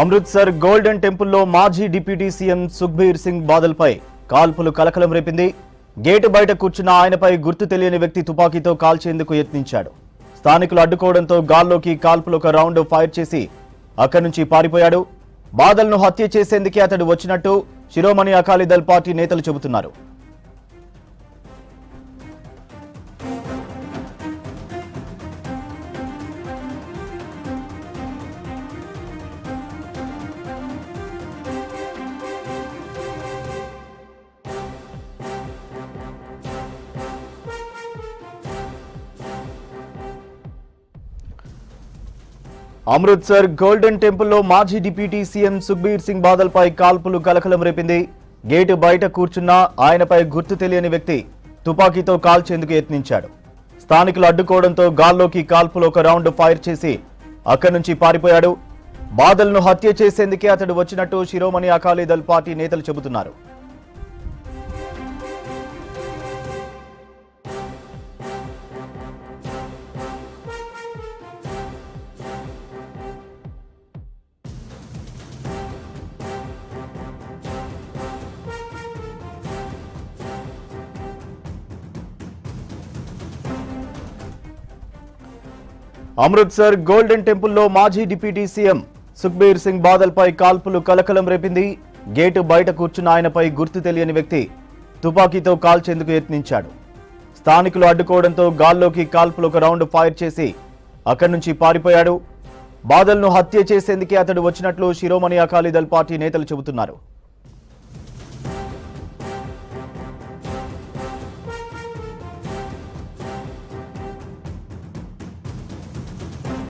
Amritsar golden టెంపుల్లో మాజీ deputy CM Sukhbir Singh బాదల్పై కాల్పులు కలకలం రేపింది. గేటు బయట కూర్చున్న ఆయనపై గుర్తు తెలియని వ్యక్తి తుపాకీతో కాల్చేందుకు యత్నించాడు. స్థానికులు అడ్డుకోవడంతో గాల్లోకి కాల్పులు ఒక రౌండ్ ఫైర్ చేసి అక్కడి నుంచి పారిపోయాడు. బాదల్ను హత్య చేసేందుకే అతడు వచ్చినట్టు శిరోమణి అకాలీదళ్ పార్టీ నేతలు చెబుతున్నారు. అమృత్సర్ గోల్డెన్ టెంపుల్లో మాజీ డిప్యూటీ సీఎం సుఖ్బీర్ సింగ్ బాదల్పై కాల్పులు కలకలం రేపింది. గేటు బయట కూర్చున్న ఆయనపై గుర్తు తెలియని వ్యక్తి తుపాకీతో కాల్చేందుకు యత్నించాడు. స్థానికులు అడ్డుకోవడంతో గాల్లోకి కాల్పులు ఒక రౌండ్ ఫైర్ చేసి అక్కడి నుంచి పారిపోయాడు. బాదల్ను హత్య చేసేందుకే అతడు వచ్చినట్టు శిరోమణి అకాలీదళ్ పార్టీ నేతలు చెబుతున్నారు. అమృత్సర్ గోల్డెన్ టెంపుల్లో మాజీ డిప్యూటీ సీఎం సుఖ్బీర్ సింగ్ బాదల్పై కాల్పులు కలకలం రేపింది. గేటు బయట కూర్చున్న ఆయనపై గుర్తు తెలియని వ్యక్తి తుపాకీతో కాల్చేందుకు యత్నించాడు. స్థానికులు అడ్డుకోవడంతో గాల్లోకి కాల్పులు ఒక రౌండ్ ఫైర్ చేసి అక్కడి నుంచి పారిపోయాడు. బాదల్ను హత్య చేసేందుకే అతడు వచ్చినట్లు శిరోమణి అకాలీదళ్ పార్టీ నేతలు చెబుతున్నారు.